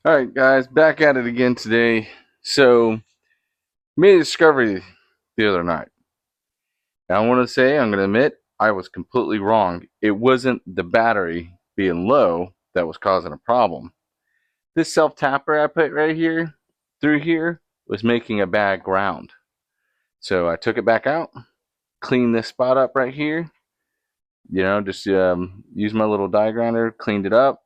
Alright guys, back at it again today. So, made a discovery the other night. And I want to say, I'm going to admit, I was completely wrong. It wasn't the battery being low that was causing a problem. This self-tapper I put right here, through here, was making a bad ground. So I took it back out, cleaned this spot up right here, just used my little die grinder, cleaned it up,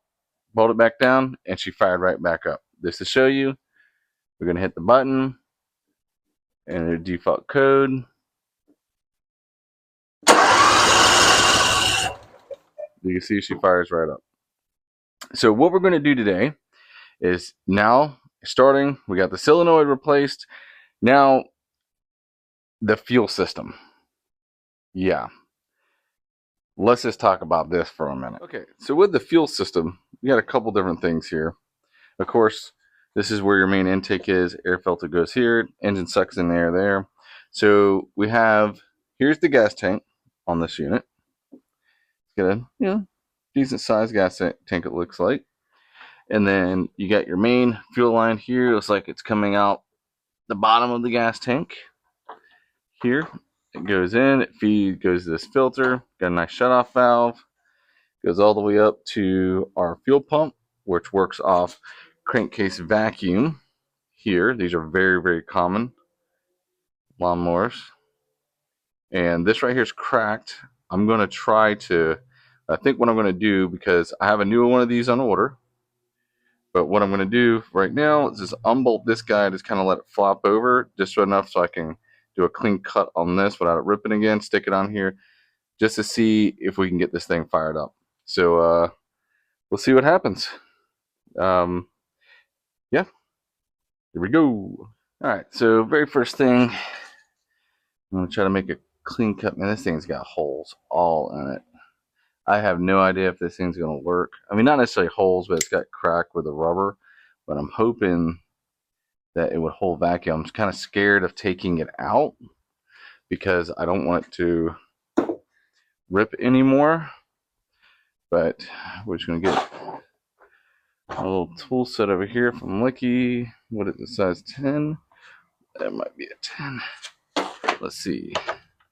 bolted it back down, and she fired right back up. This to show you, we're going to hit the button, and their default code. You can see she fires right up. So what we're going to do today is now starting, we got the solenoid replaced. Now the fuel system. Yeah. Let's just talk about this for a minute. Okay, so with the fuel system, we got a couple different things here. Of course, this is where your main intake is. Air filter goes here. Engine sucks in air there. So we have, here's the gas tank on this unit. It's got a decent sized gas tank, it looks like. And then you got your main fuel line here. It looks like it's coming out the bottom of the gas tank here. It goes in, goes to this filter, got a nice shutoff valve, goes all the way up to our fuel pump, which works off crankcase vacuum here. These are very, very common lawnmowers. And this right here is cracked. I'm going to try to, I think what I'm going to do, because I have a newer one of these on order, but what I'm going to do right now is just unbolt this guy, just kind of let it flop over just enough so I can do a clean cut on this without it ripping again, stick it on here, just to see if we can get this thing fired up. So we'll see what happens. Yeah, here we go. All right, so very first thing, I'm going to try to make a clean cut. Man, this thing's got holes all in it. I have no idea if this thing's going to work. I mean, not necessarily holes, but it's got crack with the rubber. But I'm hoping that it would hold vacuum. I'm kind of scared of taking it out because I don't want it to rip anymore. But we're just going to get a little tool set over here from Licky. What is it, size 10? That might be a 10. Let's see.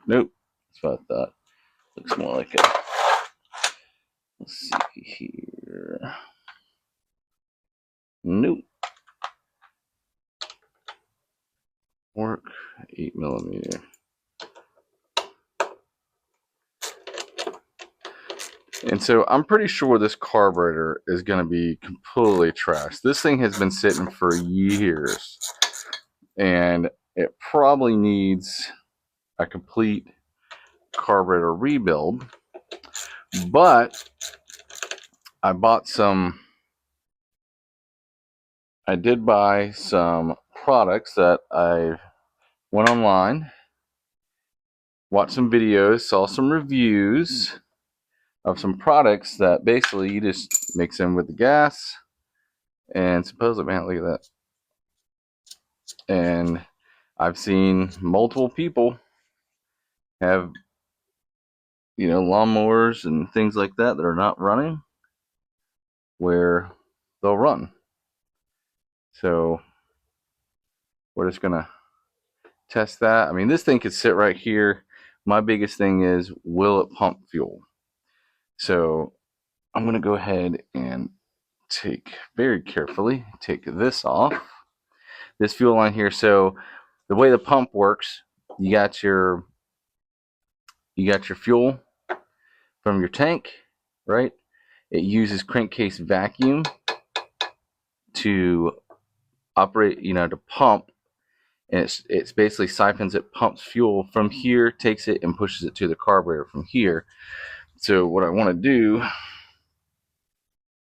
Nope. That's what I thought. Looks more like a, let's see here. Nope. Work 8mm. And so I'm pretty sure this carburetor is going to be completely trashed. This thing has been sitting for years, and it probably needs a complete carburetor rebuild. But I did buy some products that I went online, watched some videos, saw some reviews of some products that basically you just mix in with the gas, and supposedly, man, look at that. And I've seen multiple people have, lawnmowers and things like that that are not running, where they'll run. So we're just gonna test that. I mean, this thing could sit right here. My biggest thing is, will it pump fuel? So I'm gonna go ahead and very carefully take this off, this fuel line here. So the way the pump works, you got your fuel from your tank, right? It uses crankcase vacuum to operate, to pump, and it's basically siphons it, pumps fuel from here, takes it and pushes it to the carburetor from here. So what I want to do,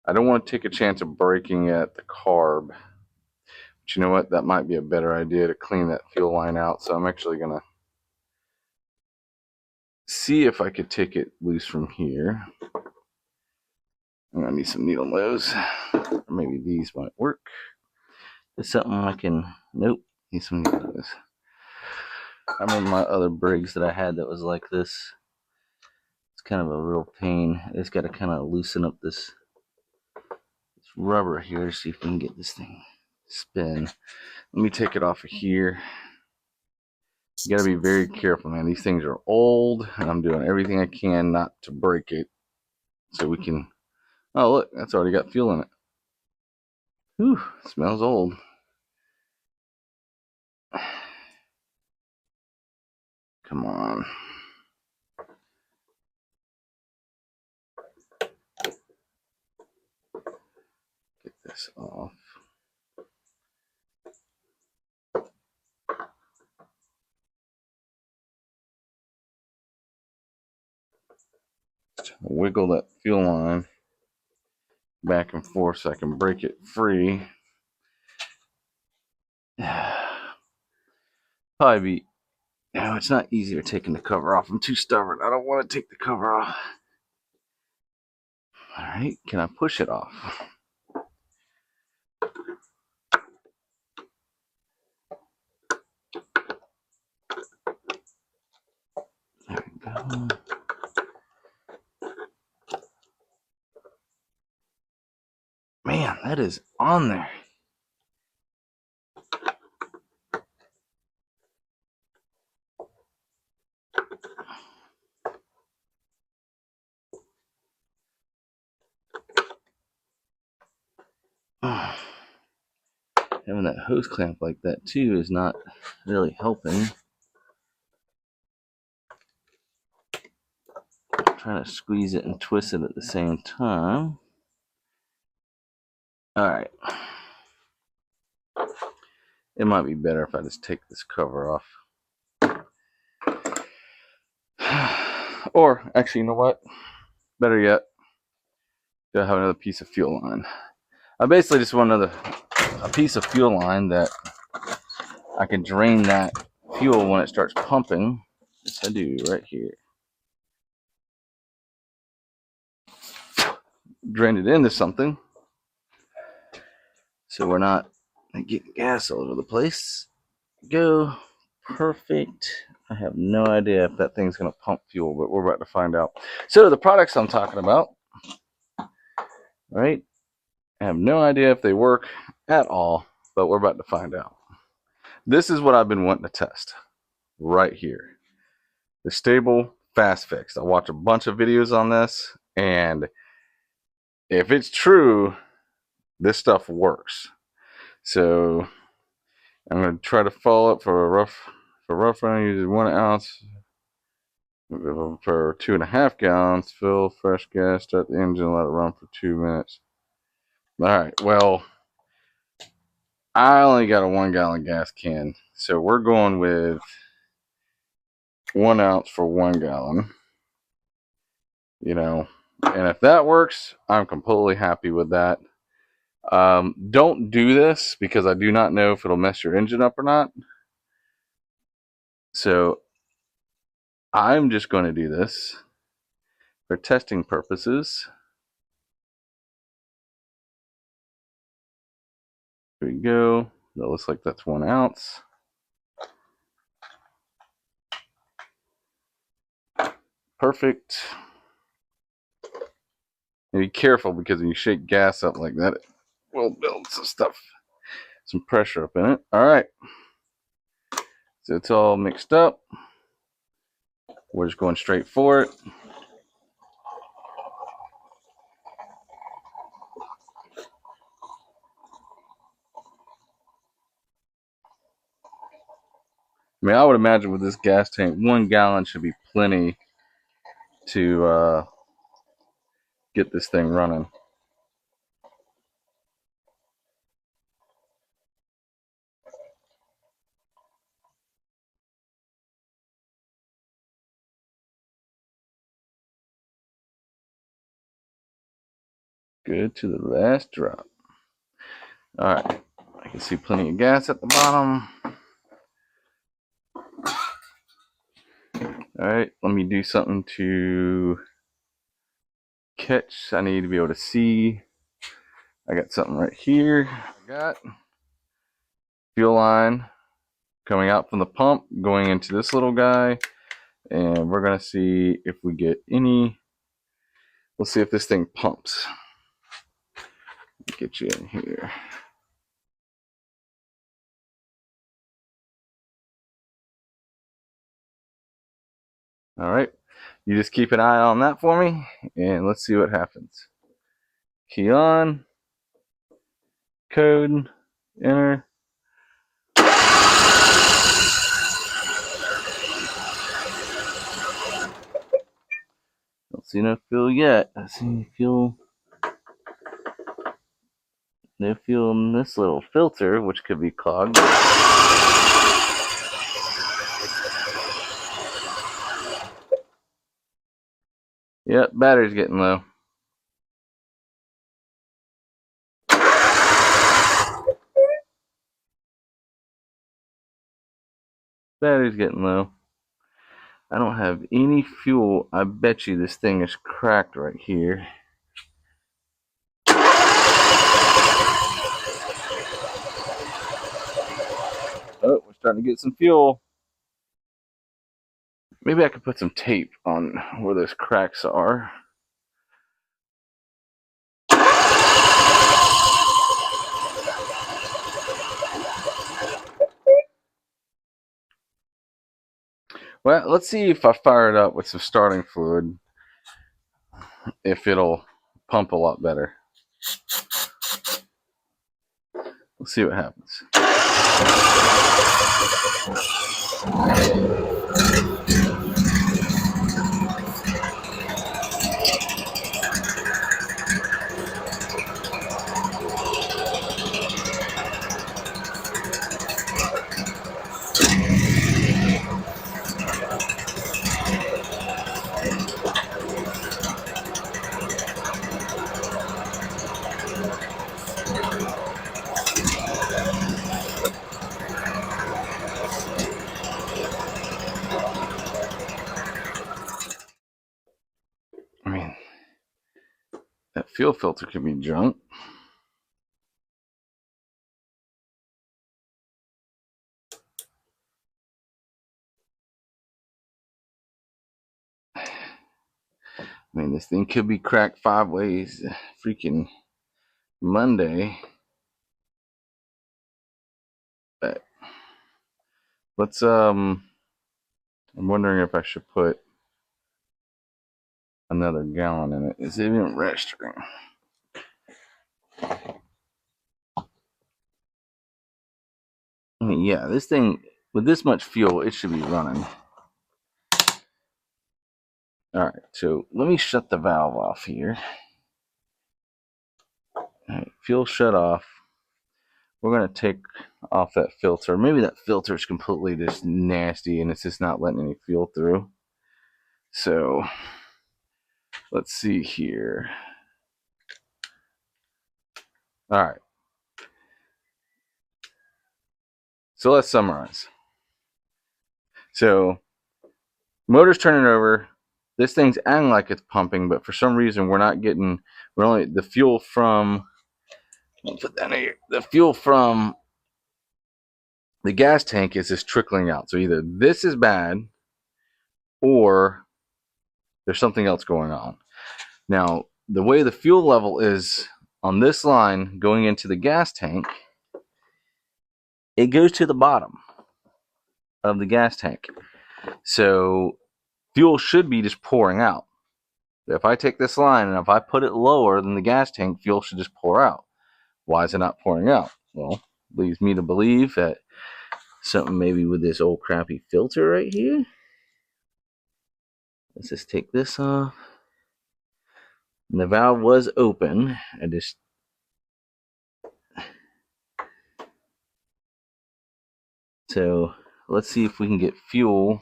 I don't want to take a chance of breaking at the carb, but you know what, that might be a better idea to clean that fuel line out. So I'm actually gonna see if I could take it loose from here. I'm gonna need some needle nose, or maybe these might work. Is something I can, nope, need some needle nose. I remember my other Briggs that I had that was like this. It's kind of a real pain. I just got to kind of loosen up this rubber here to see if we can get this thing to spin. Let me take it off of here. You gotta be very careful, man. These things are old, and I'm doing everything I can not to break it, so we can. Oh, look, that's already got fuel in it. Whew, smells old. Come on. Get this off. Just wiggle that fuel line back and forth so I can break it free. Probably be. No, it's not easier taking the cover off. I'm too stubborn. I don't want to take the cover off. All right, can I push it off? There we go. Man, that is on there. Having that hose clamp like that too is not really helping. I'm trying to squeeze it and twist it at the same time. All right. It might be better if I just take this cover off. Or, actually, you know what? Better yet, do I have another piece of fuel line? I basically just want a piece of fuel line that I can drain that fuel when it starts pumping. Yes, I do, right here. Drain it into something so we're not getting gas all over the place. Go. Perfect. I have no idea if that thing's going to pump fuel, but we're about to find out. So the products I'm talking about, right? I have no idea if they work at all, but we're about to find out. This is what I've been wanting to test right here. The Stable Fast Fix. I watch a bunch of videos on this, and if it's true, this stuff works. So I'm going to try to follow up for rough running. Uses 1 ounce for 2.5 gallons. Fill fresh gas, start the engine, let it run for 2 minutes. All right, well, I only got a 1 gallon gas can, so we're going with 1 ounce for 1 gallon. You know, and if that works, I'm completely happy with that. Don't do this because I do not know if it'll mess your engine up or not. So I'm just going to do this for testing purposes. Here we go. That looks like that's 1 ounce. Perfect. And be careful because when you shake gas up like that, it will build some stuff, some pressure up in it. All right. So it's all mixed up. We're just going straight for it. I mean, I would imagine with this gas tank, 1 gallon should be plenty to get this thing running. Good to the last drop. All right, I can see plenty of gas at the bottom. All right, let me do something to catch. I need to be able to see. I got something right here. I got fuel line coming out from the pump, going into this little guy, and we're gonna see if we get any. Let's see if this thing pumps. Get you in here. All right, you just keep an eye on that for me, and let's see what happens. Key on, code, enter. Don't see no fuel yet. I see fuel. No fuel in this little filter, which could be clogged. Yep, battery's getting low. Battery's getting low. I don't have any fuel. I bet you this thing is cracked right here. Oh, we're starting to get some fuel. Maybe I could put some tape on where those cracks are. Well, let's see if I fire it up with some starting fluid, if it'll pump a lot better. Let's see what happens. I mean, that fuel filter could be junk. I mean, this thing could be cracked 5 ways. Freaking Monday. But let's I'm wondering if I should put another gallon in it. Is it even registering? I mean, yeah, this thing with this much fuel, it should be running. All right, so let me shut the valve off here. All right, fuel shut off. We're gonna take off that filter. Maybe that filter is completely just nasty and it's just not letting any fuel through. So let's see here. All right. So let's summarize. So motor's turning over. This thing's acting like it's pumping, but for some reason we're not getting. We're only the fuel from. I'll put that in here. The fuel from the gas tank is just trickling out. So either this is bad, or there's something else going on. Now, the way the fuel level is on this line going into the gas tank, it goes to the bottom of the gas tank. So fuel should be just pouring out. If I take this line and if I put it lower than the gas tank, fuel should just pour out. Why is it not pouring out? Well, leads me to believe that something maybe with this old crappy filter right here. Let's just take this off. And the valve was open. So let's see if we can get fuel.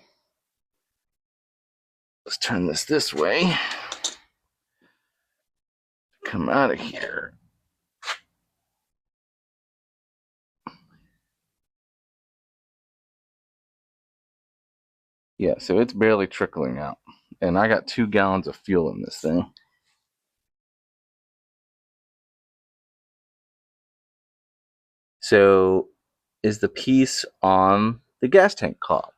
Let's turn this way. Come out of here. Yeah, so it's barely trickling out. And I got 2 gallons of fuel in this thing. So is the piece on the gas tank clogged?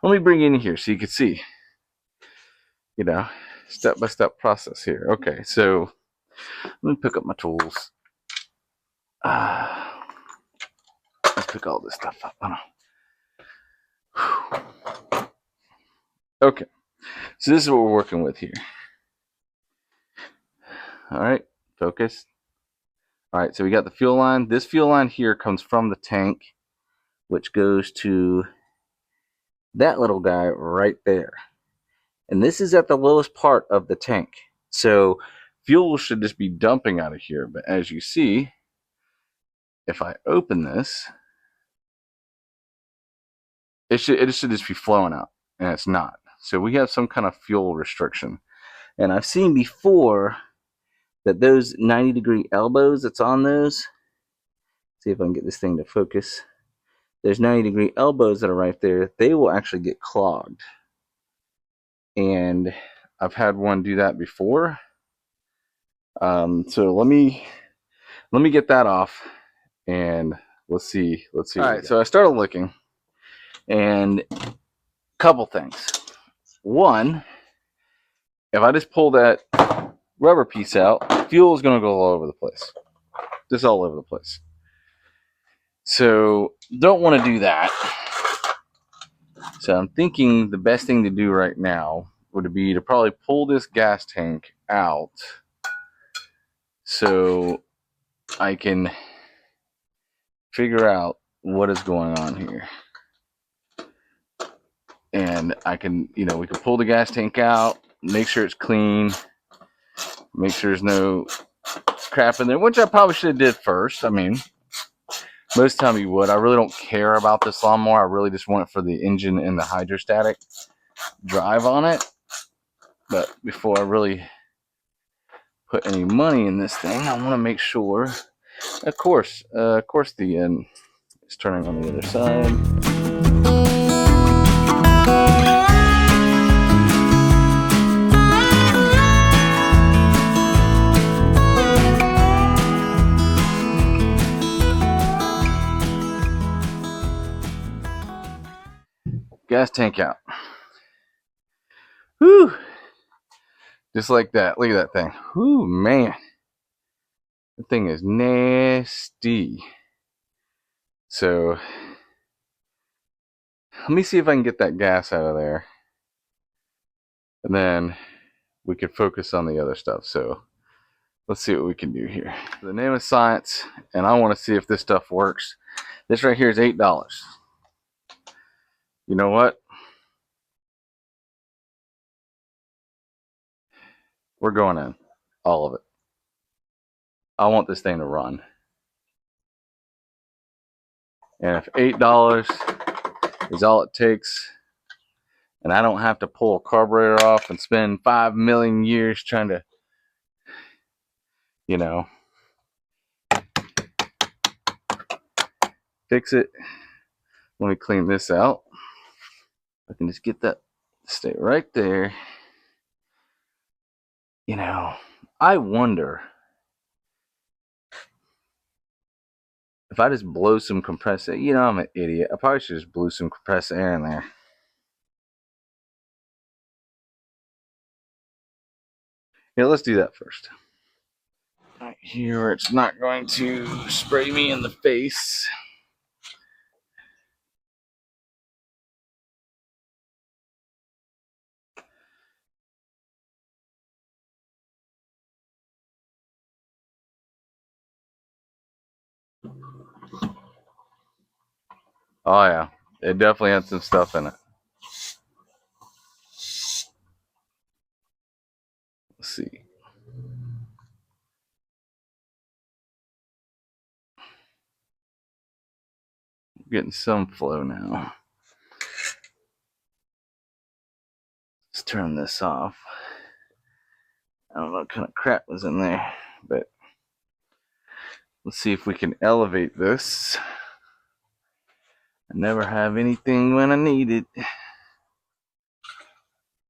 Let me bring you in here so you can see, step-by-step process here. Okay, so let me pick up my tools. Let's pick all this stuff up. Okay, so this is what we're working with here. All right, focus. All right, so we got the fuel line. This fuel line here comes from the tank, which goes to that little guy right there. And this is at the lowest part of the tank. So fuel should just be dumping out of here. But as you see, if I open this, it should just be flowing out, and it's not. So we have some kind of fuel restriction. And I've seen before that those 90-degree elbows that's on those, see if I can get this thing to focus. There's 90-degree elbows that are right there. They will actually get clogged. And I've had one do that before. So let me get that off, and let's see. All right, so I started looking, and a couple things. One, if I just pull that rubber piece out, fuel is going to go all over the place. Just all over the place. So don't want to do that. So I'm thinking the best thing to do right now would be to probably pull this gas tank out so I can figure out what is going on here. And I can, we can pull the gas tank out, make sure it's clean, make sure there's no crap in there, which I probably should have did first. I mean, most of the time you would. I really don't care about this lawnmower. I really just want it for the engine and the hydrostatic drive on it. But before I really put any money in this thing, I want to make sure, of course the end is turning on the other side. Gas tank out. Whew. Just like that. Look at that thing. Whew, man. The thing is nasty. So let me see if I can get that gas out of there. And then we can focus on the other stuff. So let's see what we can do here. The name of science, and I want to see if this stuff works. This right here is $8. You know what? We're going in. All of it. I want this thing to run. And if $8 is all it takes, and I don't have to pull a carburetor off and spend 5 million years trying to, fix it. Let me clean this out. I can just get that to stay right there. I wonder if I just blow some compressed air. I'm an idiot. I probably should just blow some compressed air in there. Yeah, let's do that first. Right here, it's not going to spray me in the face. Oh yeah, it definitely had some stuff in it. Let's see. Getting some flow now. Let's turn this off. I don't know what kind of crap was in there, but let's see if we can elevate this. I never have anything when I need it.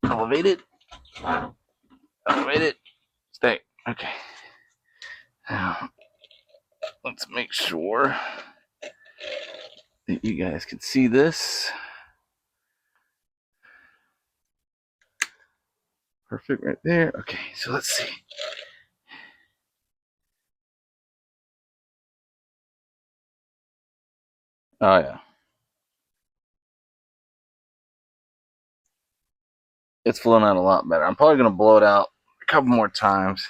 Elevate it. Elevate it. Stay. Okay. Now, let's make sure that you guys can see this. Perfect right there. Okay, so let's see. Oh yeah. It's flowing out a lot better. I'm probably going to blow it out a couple more times.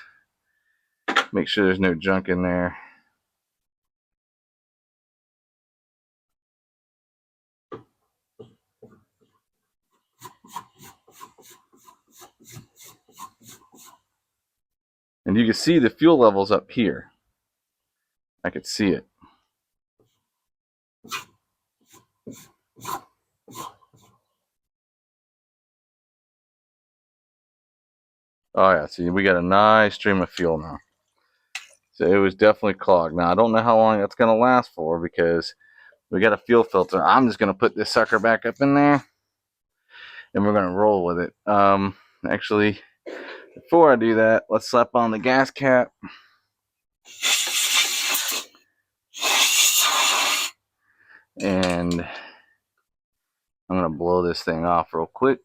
Make sure there's no junk in there. And you can see the fuel levels up here. I could see it. Oh yeah, see, we got a nice stream of fuel now. So it was definitely clogged. Now I don't know how long that's going to last for because we got a fuel filter. I'm just going to put this sucker back up in there and we're going to roll with it. Actually, before I do that, let's slap on the gas cap. And I'm going to blow this thing off real quick.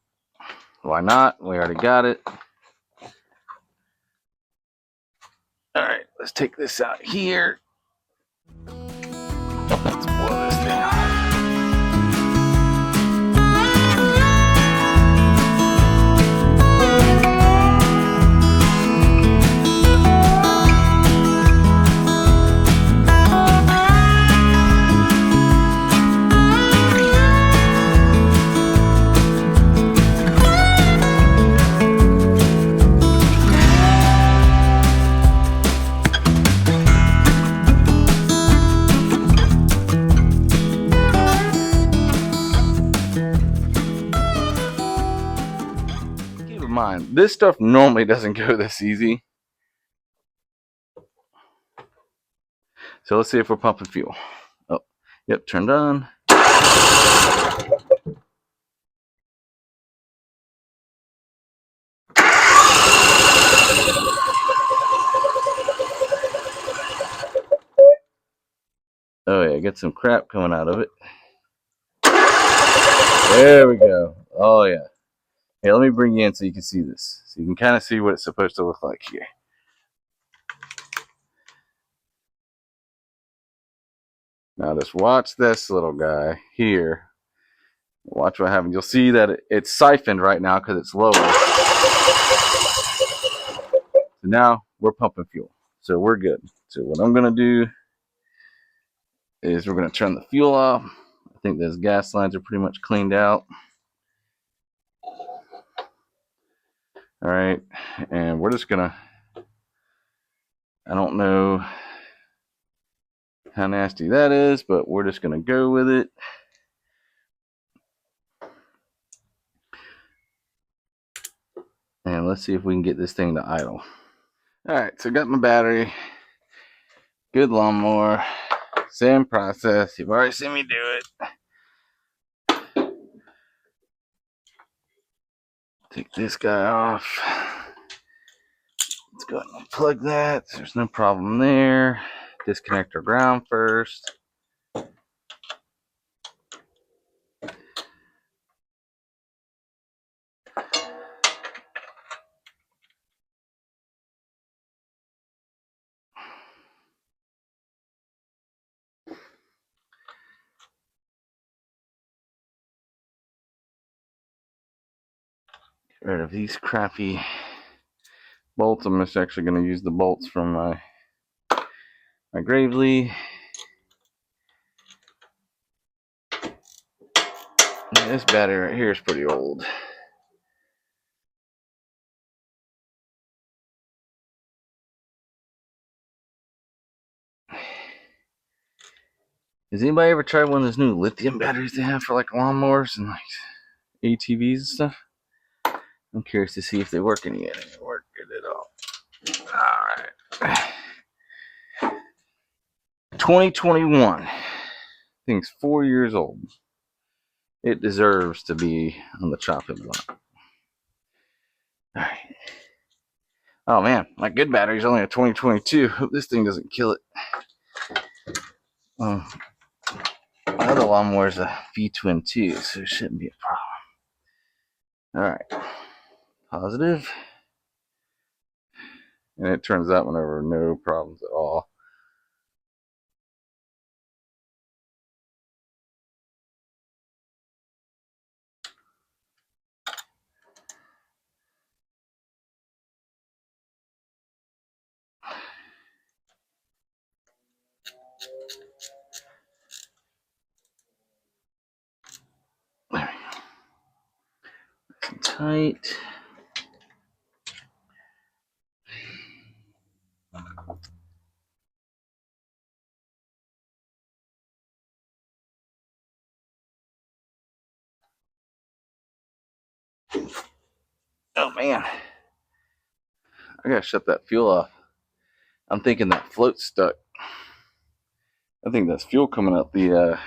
Why not? We already got it. Alright, let's take this out here. Let's blow this thing off. Mind, this stuff normally doesn't go this easy. So let's see if we're pumping fuel. Oh, yep, turned on. Oh yeah, get some crap coming out of it. There we go. Oh yeah. Hey, let me bring you in so you can see this. So you can kind of see what it's supposed to look like here. Now just watch this little guy here. Watch what happens. You'll see that it's siphoned right now because it's lower. So now we're pumping fuel. So we're good. So what I'm going to do is we're going to turn the fuel off. I think those gas lines are pretty much cleaned out. All right. And we're just going to, I don't know how nasty that is, but we're just going to go with it. And let's see if we can get this thing to idle. All right, so I got my battery. Good lawnmower. Same process. You've already seen me do it. Take this guy off. Let's go ahead and unplug that. There's no problem there. Disconnect our ground first. Get rid of these crappy bolts. I'm just actually going to use the bolts from my Gravely. Yeah, this battery right here is pretty old. Has anybody ever tried one of those new lithium batteries they have for like lawnmowers and like ATVs and stuff? I'm curious to see if they work any yet. They work good at all. Alright. 2021. Thing's 4 years old. It deserves to be on the chopping block. Alright. Oh man, my good battery's only a 2022. Hope this thing doesn't kill it. My other lawnmower's a V-twin too, so it shouldn't be a problem. Alright. Positive. And it turns out whenever no problems at all. tight. Oh man, I gotta shut that fuel off. I'm thinking that float's stuck. I think that's fuel coming out the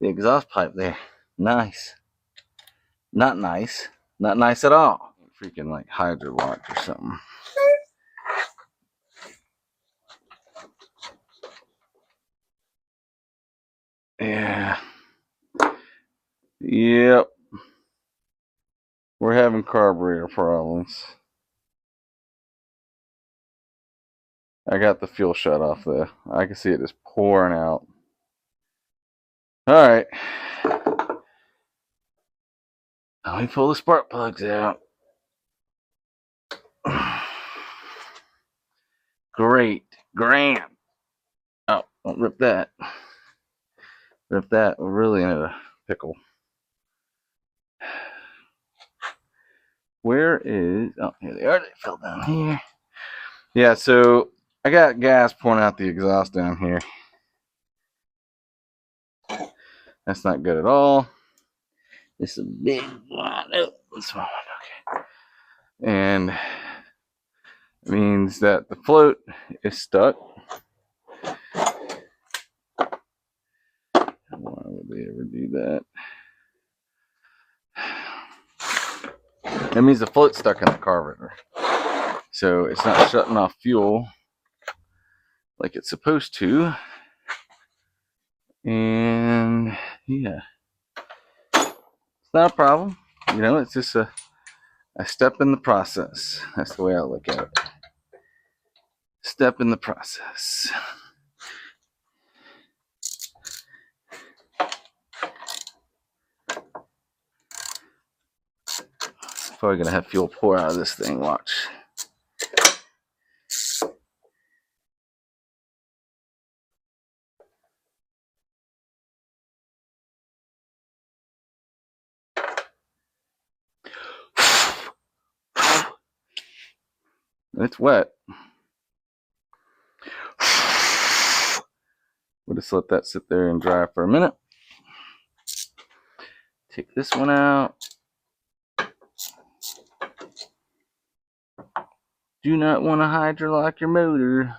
exhaust pipe there. Nice. Not nice. Not nice at all. Freaking like hydro locked or something. Yeah. Yep. We're having carburetor problems. I got the fuel shut off though. I can see it just pouring out. Alright. Let me pull the spark plugs out. Great. Grand. Oh, don't rip that. Rip that. We're really in a pickle. Where is... Oh, here they are. They fell down here. Yeah, so I got gas pouring out the exhaust down here. That's not good at all. This is a big one. Oh, this one. Okay. And it means that the float is stuck. Why would they ever do that? That means the float's stuck in the carburetor. So it's not shutting off fuel like it's supposed to. And yeah, it's not a problem. You know, it's just a step in the process. That's the way I look at it. Step in the process. Probably gonna have fuel pour out of this thing, watch. It's wet. We'll just let that sit there and dry for a minute. Take this one out. Do not want to hydrolock your motor.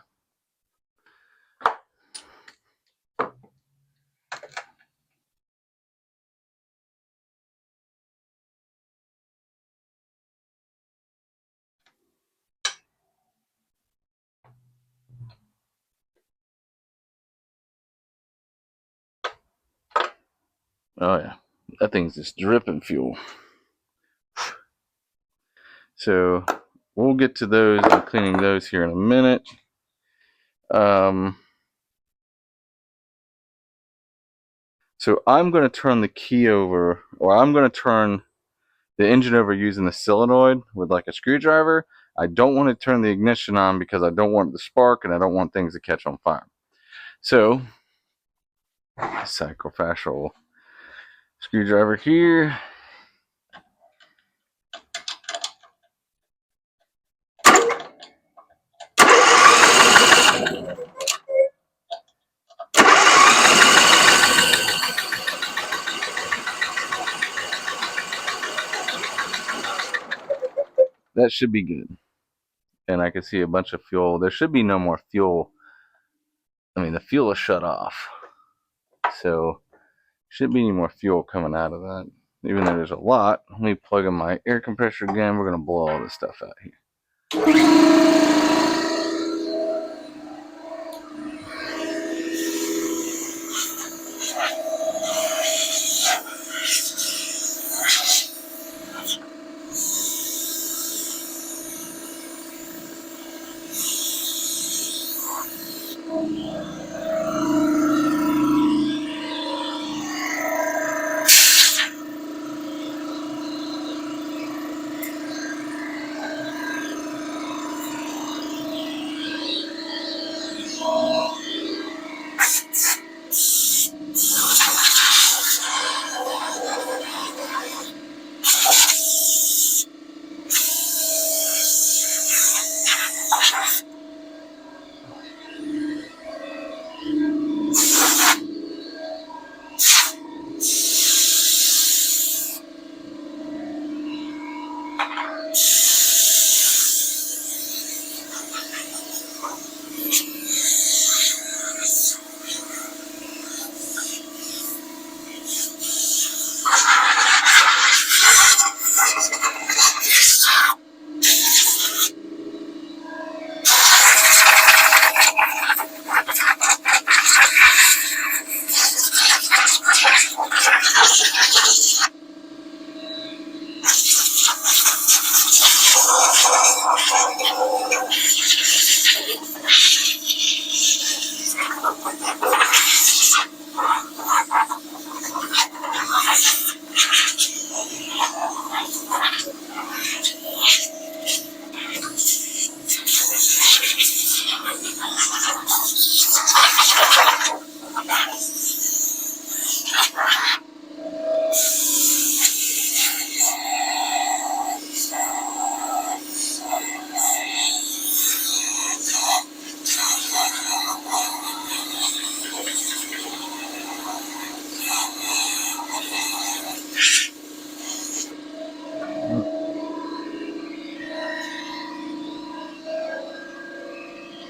Oh yeah, that thing's just dripping fuel. So we'll get to those and cleaning those here in a minute. So I'm going to turn the key over, or I'm going to turn the engine over using the solenoid with like a screwdriver. I don't want to turn the ignition on because I don't want it to spark and I don't want things to catch on fire. So, sacrificial screwdriver here. That should be good. And I can see a bunch of fuel. There should be no more fuel. I mean, the fuel is shut off. So, should be any more fuel coming out of that. Even though there's a lot. Let me plug in my air compressor again. We're going to blow all this stuff out here.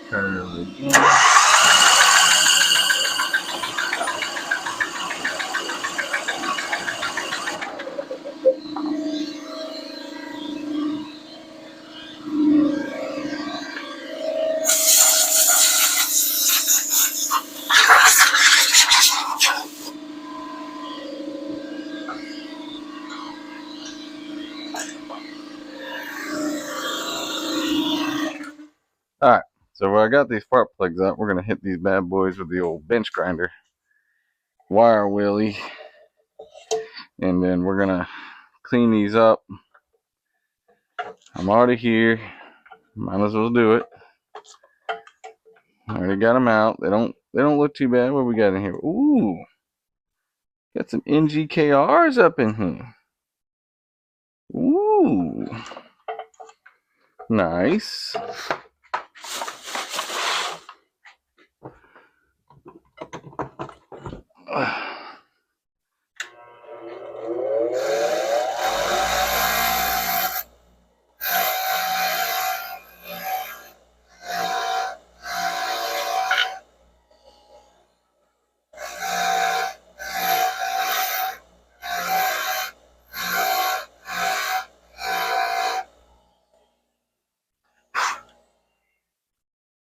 Turn it again. Alright, so where I got these spark plugs up, we're going to hit these bad boys with the old bench grinder. Wire wheelie. And then we're going to clean these up. I'm already here. Might as well do it. I already got them out. They don't look too bad. What we got in here? Ooh. Got some NGKRs up in here. Ooh. Nice.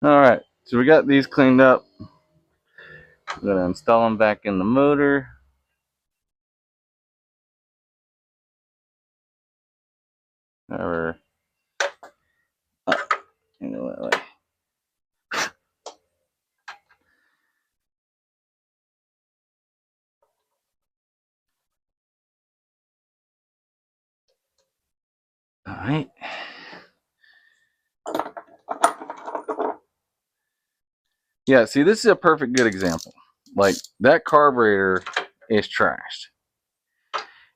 Alright, so we got these cleaned up. I'm going to install them back in the motor. Or you know that way. Alright. Yeah, see, this is a perfect good example. Like, that carburetor is trashed.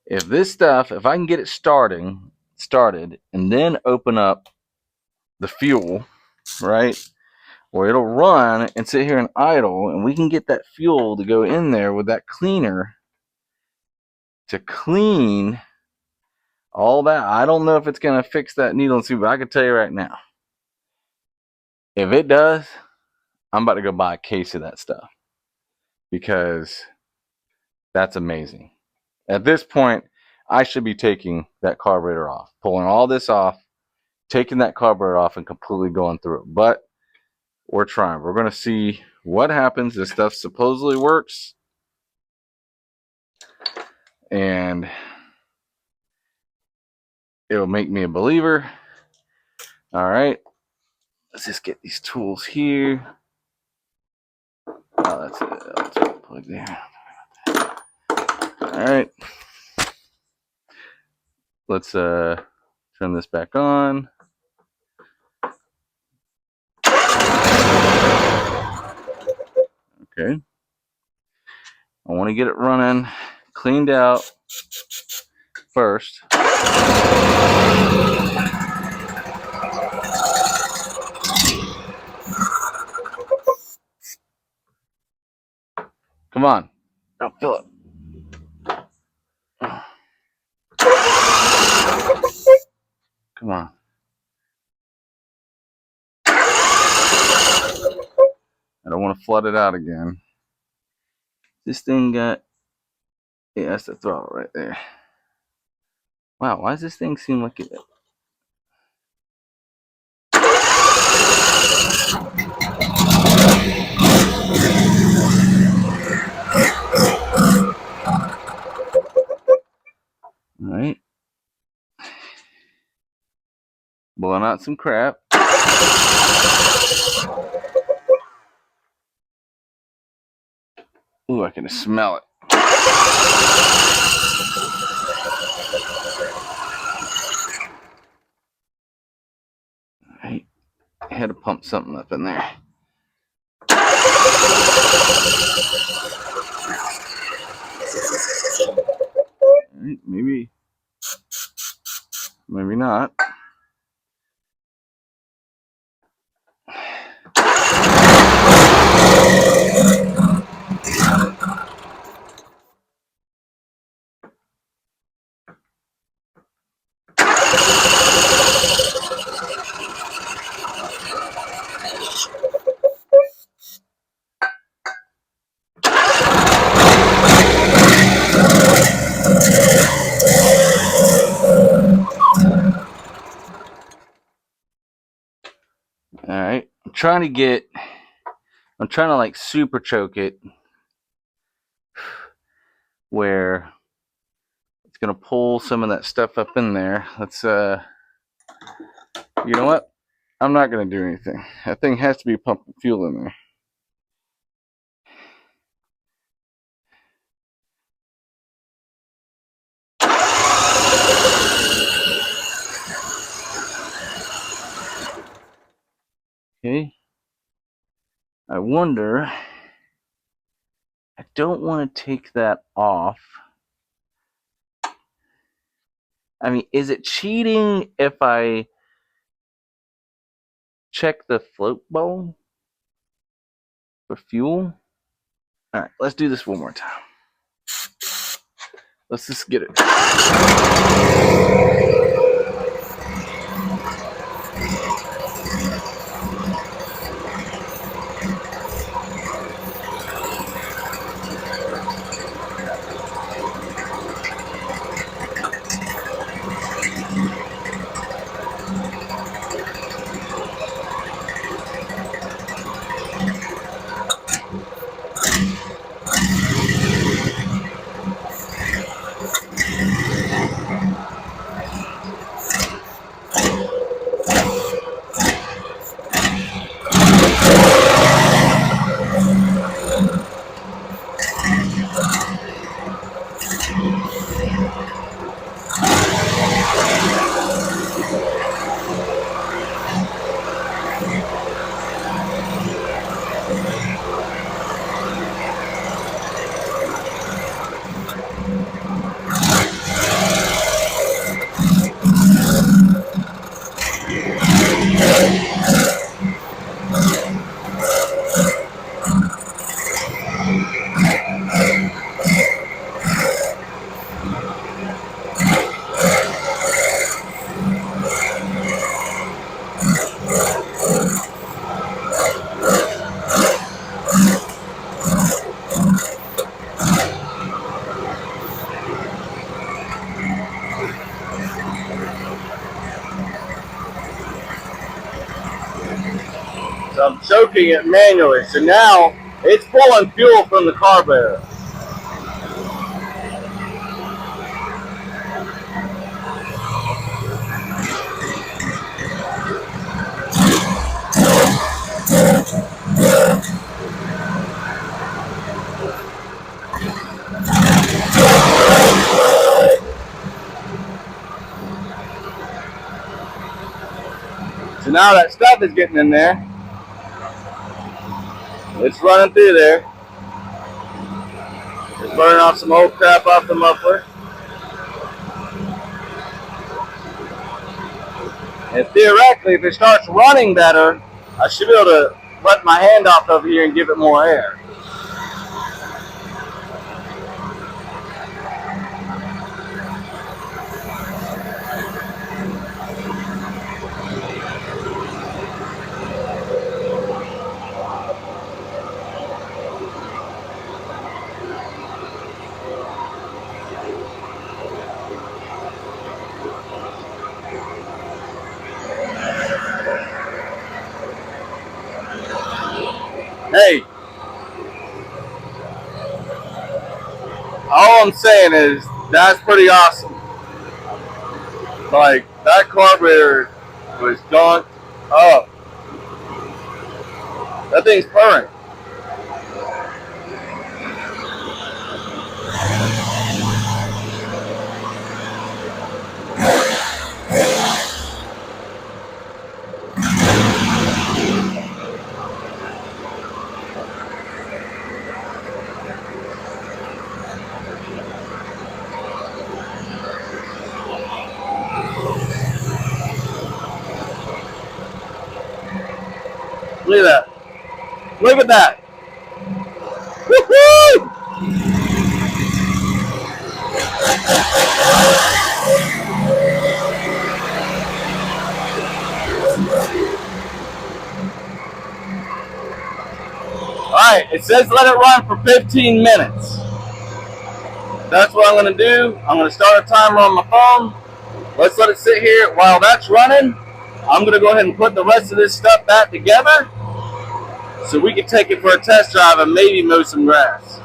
If this stuff, if I can get it started, and then open up the fuel, right, where it'll run and sit here and idle, and we can get that fuel to go in there with that cleaner to clean all that. I don't know if it's going to fix that needle and see, but I can tell you right now, if it does, I'm about to go buy a case of that stuff, because that's amazing. At this point, I should be taking that carburetor off, pulling all this off, taking that carburetor off, and completely going through it. But we're trying. We're going to see what happens. This stuff supposedly works, and it'll make me a believer. All right, let's just get these tools here. Oh, that's it. Let's plug there. All right, let's turn this back on. Okay, I want to get it running, cleaned out first. Come on, I'll fill it. Come on. I don't want to flood it out again. This thing got, yeah, that's the throttle right there. Wow, why does this thing seem like it? All right. blowing out some crap. Ooh, I can smell it. I had to pump something up in there. Right, maybe not. Alright, I'm trying to like super choke it where it's gonna pull some of that stuff up in there. Let's you know what? I'm not gonna do anything. That thing has to be pumping fuel in there. Okay. I wonder, I don't want to take that off. I mean, is it cheating if I check the float bowl for fuel? Alright, let's do this one more time. Let's just get it. So I'm choking it manually. So now it's pulling fuel from the carburetor. So now that stuff is getting in there. It's running through there. It's burning off some old crap off the muffler. And theoretically, if it starts running better, I should be able to let my hand off over here and give it more air. Hey, all I'm saying is that's pretty awesome. Like, that carburetor was gone. Oh, that thing's purring. Look at that. Look at that. Woo-hoo! Alright, it says let it run for 15 minutes. That's what I'm going to do. I'm going to start a timer on my phone. Let's let it sit here. While that's running, I'm going to go ahead and put the rest of this stuff back together so we can take it for a test drive and maybe mow some grass.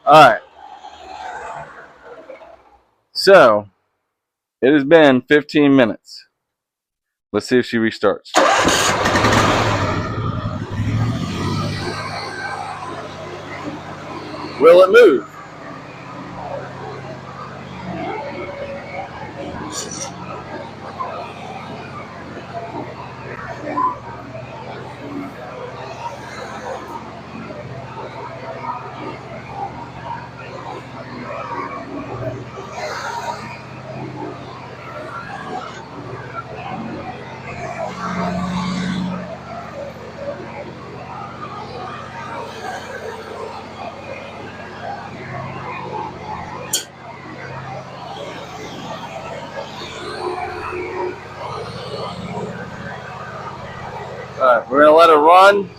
Alright. So, it has been 15 minutes. Let's see if she restarts. Will it move? Alright, we're going to let it run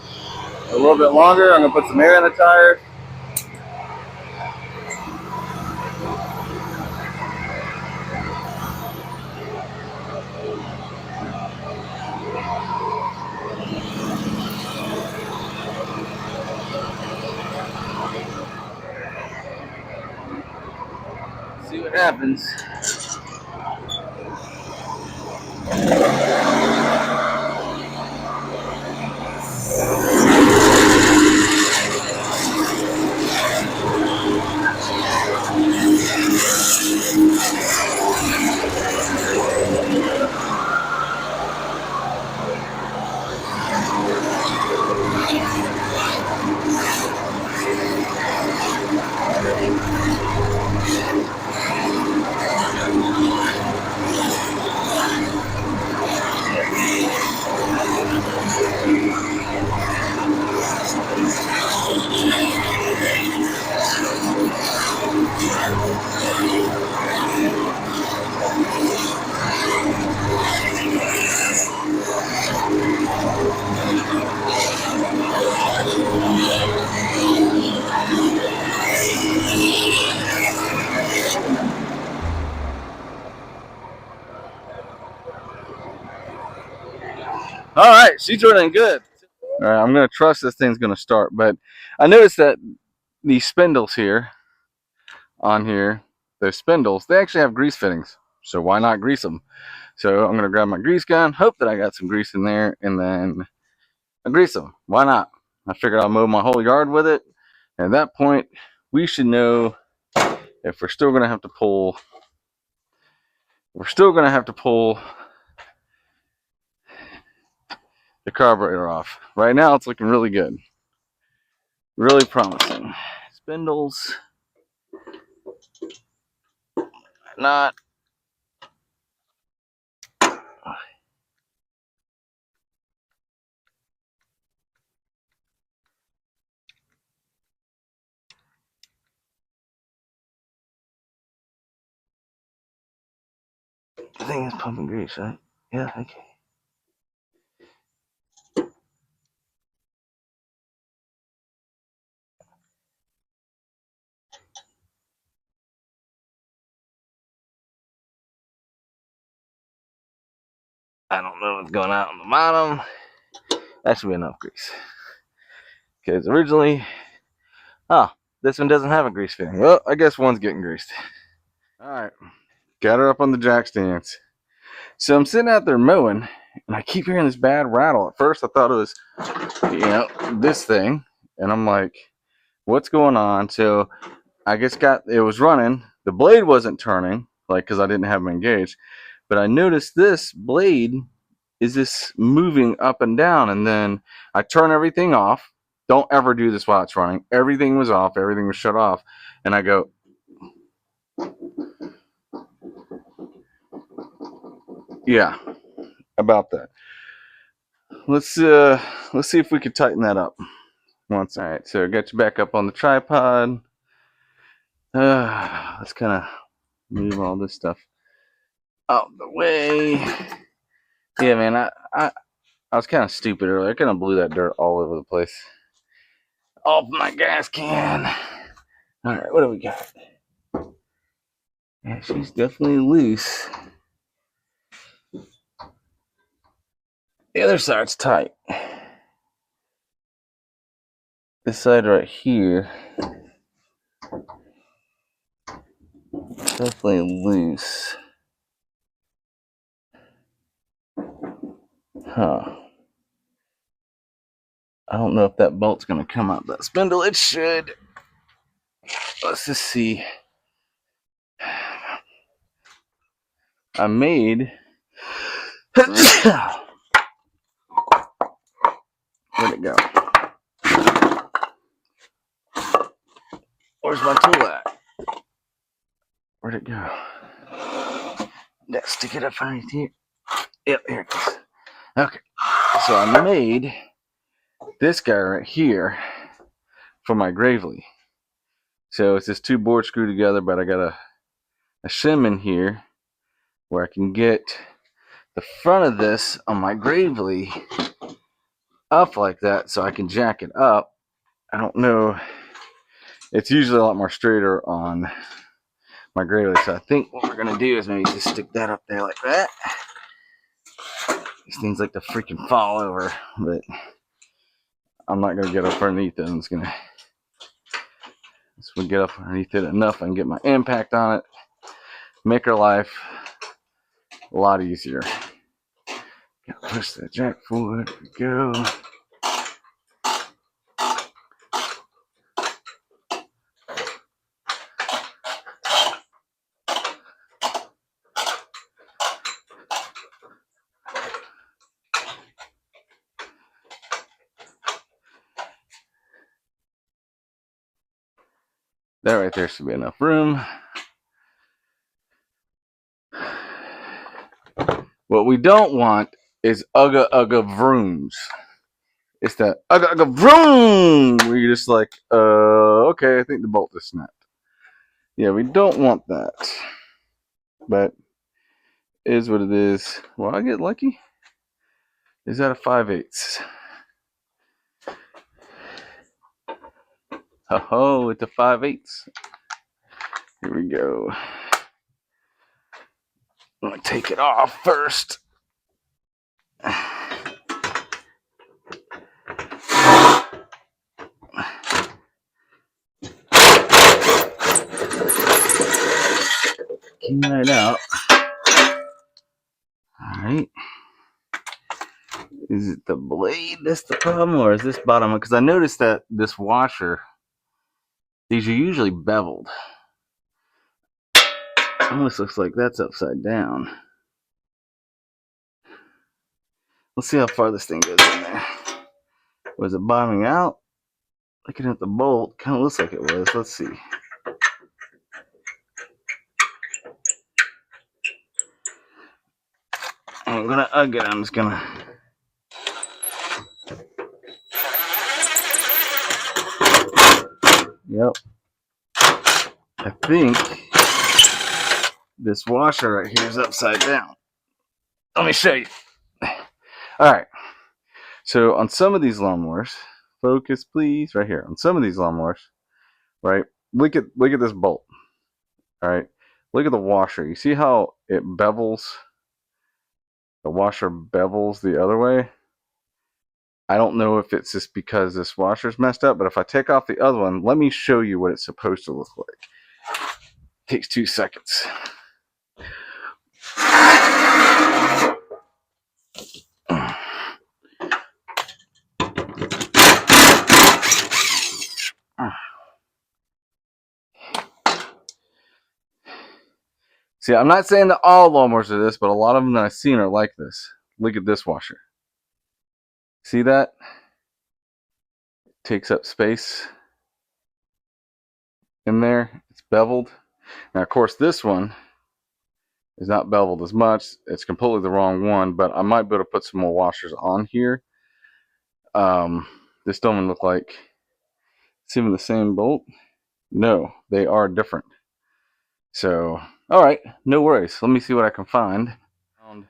a little bit longer. I'm going to put some air in the tire. See what happens. All right, she's running good. All right, I'm going to trust this thing's going to start, but I noticed that these spindles here, on here, those spindles, they actually have grease fittings. So why not grease them? So I'm going to grab my grease gun, hope that I got some grease in there, and then I grease them. Why not? I figured I'll mow my whole yard with it. And at that point, we should know if we're still going to have to pull. We're still going to have to pull the carburetor off. Right now it's looking really good. Really promising. Spindles. Not. The thing is pumping grease, right? Yeah, okay. I don't know what's going out on the bottom. That should be enough grease. Because originally, this one doesn't have a grease fitting. Well, I guess one's getting greased. Alright, got her up on the jack stands. So I'm sitting out there mowing, and I keep hearing this bad rattle. At first I thought it was, this thing. And I'm like, what's going on? So I guess it was running. The blade wasn't turning, like, because I didn't have them engaged. But I noticed this blade is this moving up and down, and then I turn everything off. Don't ever do this while it's running. Everything was off. Everything was shut off. And I go, yeah, about that. Let's see if we can tighten that up. Once. All right, so I got you back up on the tripod. Let's kind of move all this stuff out the way. Yeah, man, I was kind of stupid earlier. I kind of blew that dirt all over the place. Off my gas can. All right, what do we got? Yeah, she's definitely loose. The other side's tight. This side right here, definitely loose. Huh. I don't know if that bolt's going to come out that spindle. It should. Let's just see. I made. Where'd it go? Where's my tool at? Where'd it go? Let's stick it up underneath here. Yep, here it goes. Okay. So I made this guy right here for my Gravely. So it's just two boards screwed together, but I got a shim in here where I can get the front of this on my Gravely up like that so I can jack it up. I don't know. It's usually a lot more straighter on my Gravely. So I think what we're going to do is maybe just stick that up there like that. These things like to freaking fall over, but I'm not going to get up underneath it. I'm just going to get up underneath it enough and get my impact on it. Make our life a lot easier. Gotta push that jack forward. There we go. That right there should be enough room. What we don't want is ugga ugga vrooms. It's that ugga ugga vroom where you're just like, okay, I think the bolt just snapped. Yeah, we don't want that. But it is what it is. Will I get lucky? Is that a 5/8? Oh, it's a 5/8. Here we go. I'm gonna take it off first. Came right out. Alright. Is it the blade that's the problem, or is this bottom? Because I noticed that this washer, these are usually beveled. Almost looks like that's upside down. Let's see how far this thing goes in there. Was it bottoming out? Looking at the bolt, kind of looks like it was. Let's see. I'm gonna again. I'm just gonna. Yep. I think this washer right here is upside down. Let me show you. All right. So on some of these lawnmowers, focus please, right here. On some of these lawnmowers, right? Look at this bolt. All right. Look at the washer. You see how it bevels? The washer bevels the other way. I don't know if it's just because this washer's messed up, but if I take off the other one, let me show you what it's supposed to look like. Takes 2 seconds. See, I'm not saying that all lawnmowers are this, but a lot of them that I've seen are like this. Look at this washer. See that? Takes up space in there. It's beveled. Now, of course, this one is not beveled as much. It's completely the wrong one, but I might be able to put some more washers on here. This don't even look like it's even the same bolt. No, they are different. So, all right, no worries. Let me see what I can find. Found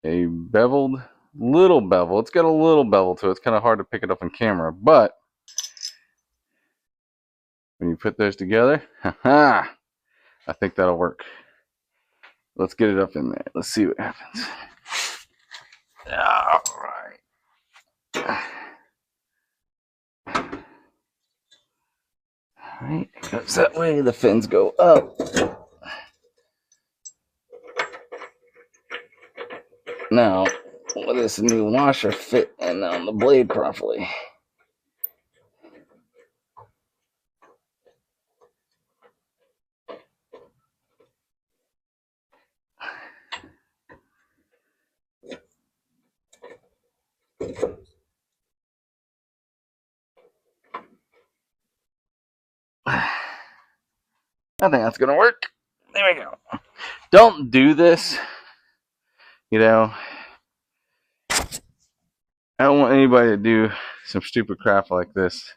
a beveled, little bevel. It's got a little bevel to it. It's kind of hard to pick it up on camera, but when you put those together, haha, I think that'll work. Let's get it up in there. Let's see what happens. All right. All right, it goes that way. The fins go up. Now, will this new washer fit in on the blade properly? I think that's gonna work. There we go. Don't do this. You know, I don't want anybody to do some stupid crap like this,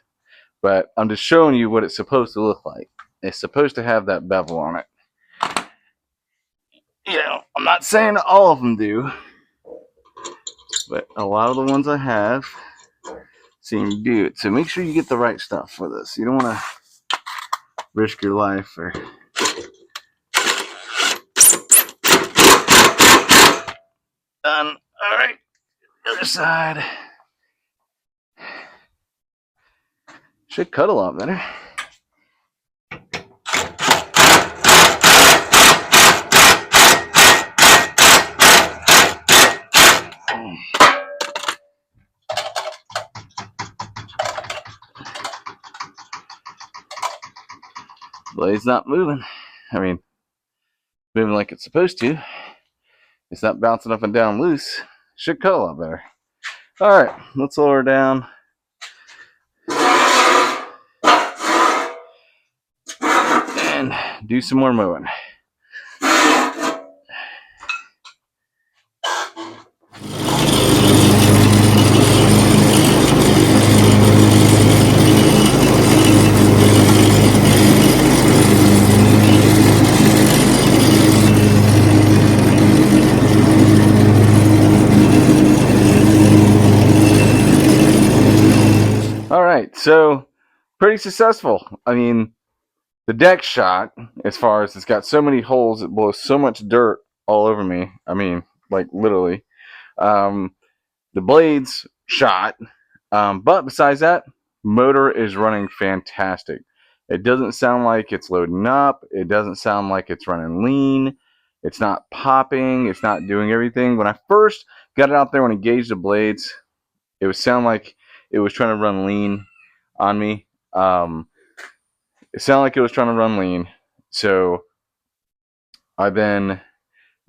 but I'm just showing you what it's supposed to look like. It's supposed to have that bevel on it. You know, I'm not saying all of them do, but a lot of the ones I have seem to do it. So make sure you get the right stuff for this. You don't want to risk your life or done. All right, other side. Should cut a lot better. Blade's not moving. I mean, moving like it's supposed to. It's not bouncing up and down loose. Should cut a lot better. All right, let's lower down. And do some more mowing. All right, so pretty successful. I mean, the deck shot, as far as it's got so many holes, it blows so much dirt all over me. I mean, like literally. The blades shot, but besides that, motor is running fantastic. It doesn't sound like it's loading up. It doesn't sound like it's running lean. It's not popping. It's not doing everything. When I first got it out there and engaged the blades, it would sound like it was trying to run lean on me. It sounded like it was trying to run lean. So I then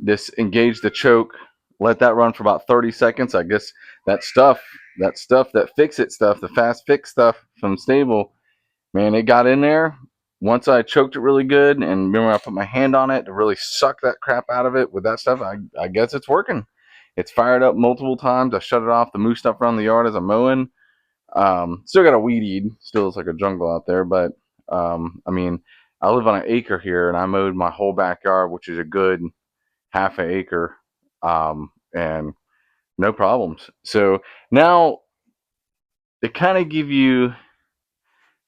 just engaged the choke let that run for about 30 seconds. I guess that stuff, that fix-it stuff, the fast fix stuff from Stable, man, it got in there. Once I choked it really good, and remember I put my hand on it to really suck that crap out of it with that stuff, I guess it's working. It's fired up multiple times. I shut it off to move stuff around the yard as I'm mowing. Still got a weed eat. Still looks like a jungle out there, but I mean, I live on an acre here, and I mowed my whole backyard, which is a good half an acre, and no problems. So now to kind of give you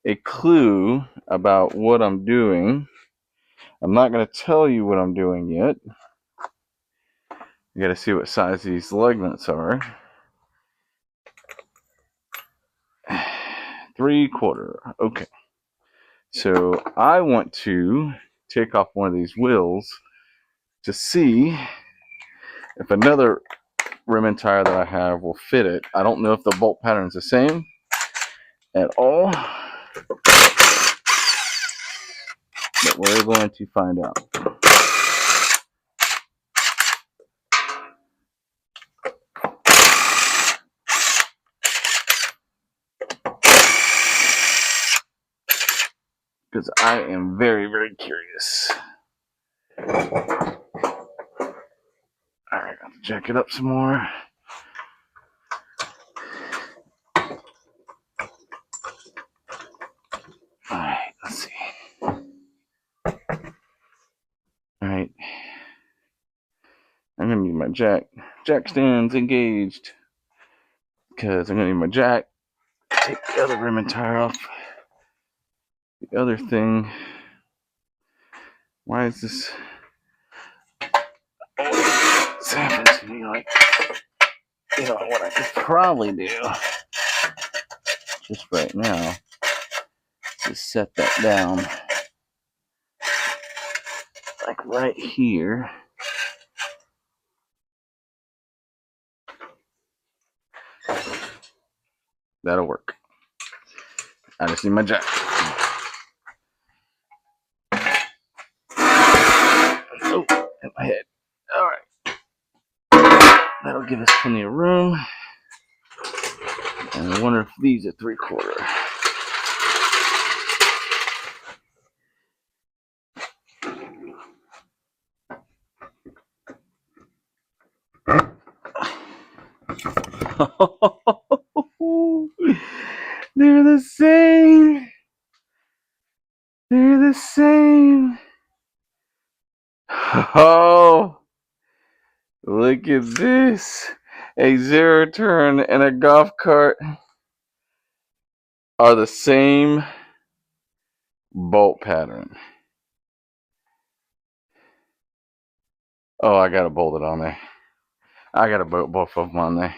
a clue about what I'm doing, I'm not going to tell you what I'm doing yet. You got to see what size these lug nuts are. 3/4. Okay. So I want to take off one of these wheels to see if another rim and tire that I have will fit it. I don't know if the bolt pattern is the same at all, but we're going to find out. Because I am very, very curious. Alright, I'll jack it up some more. Alright, let's see. Alright. I'm going to need my jack. Jack stands engaged. Because I'm going to need my jack. Take the other rim and tire off. The other thing. Why is this always happening to me? Like, you know what I could probably do just right now is set that down like right here. That'll work. I just need my jack. Oh, hit my head. Alright. That'll give us plenty of room. And I wonder if these are 3/4. They're the same. They're the same. Oh, look at this. A zero turn and a golf cart are the same bolt pattern. Oh, I gotta bolt it on there. I gotta bolt both of them on there.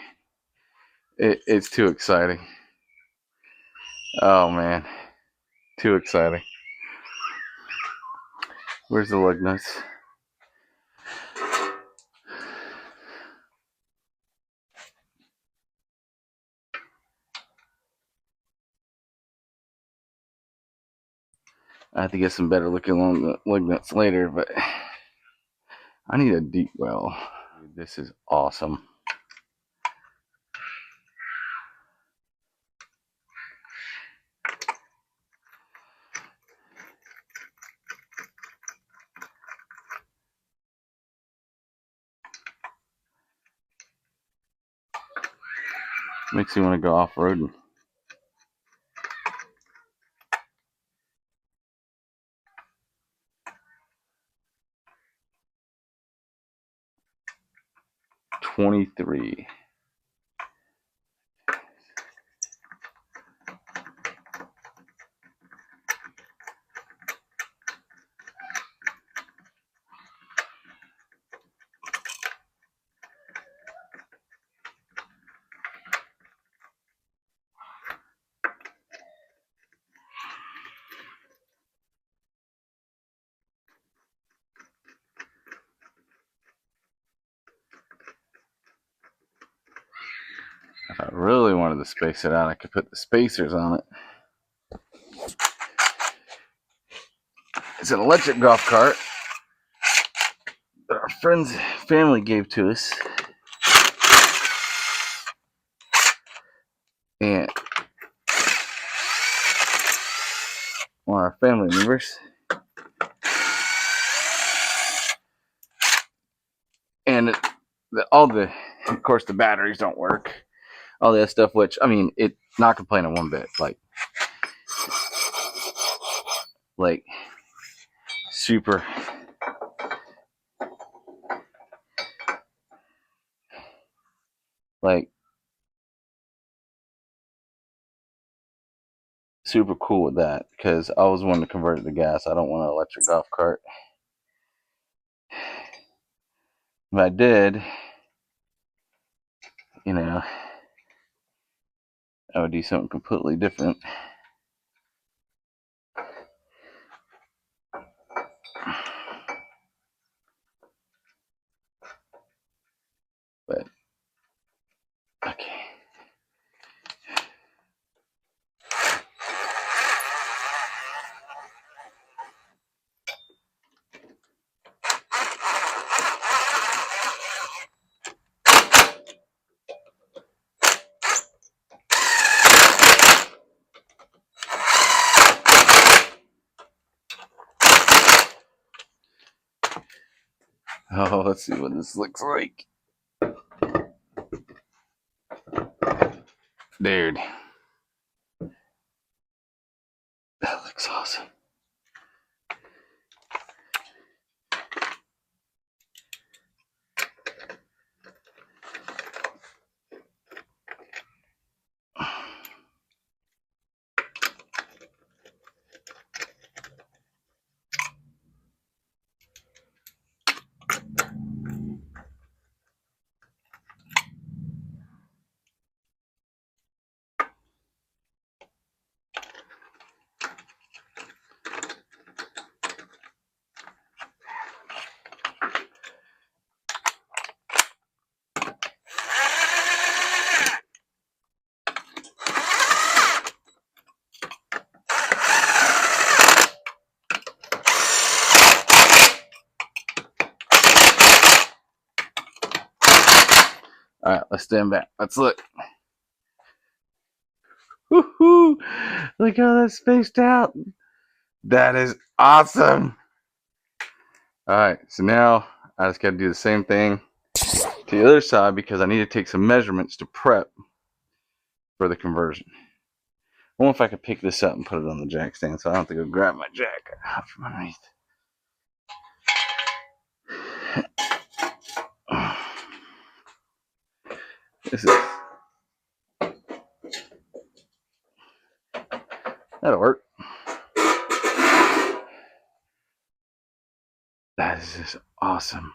It's too exciting. Oh man, too exciting. Where's the lug nuts? I have to get some better looking lug nuts later, but I need a deep well. This is awesome. Makes you want to go off-roading. $23. If I really wanted to space it out, I could put the spacers on it. It's an electric golf cart that our friend's family gave to us. and one of our family members. And of course, the batteries don't work. All that stuff, which, I mean, it not complaining one bit. Like super, like super cool with that, because I was wanting to convert it to gas. I don't want an electric golf cart. If I did, you know, I would do something completely different. But okay. Oh, let's see what this looks like. Dude, that looks awesome. All right, let's stand back. Let's look. Woohoo! Look how that's spaced out. That is awesome. All right, so now I just got to do the same thing to the other side, because I need to take some measurements to prep for the conversion. I wonder if I could pick this up and put it on the jack stand, so I don't have to go grab my jack out from underneath. This is, that'll work. That is just awesome.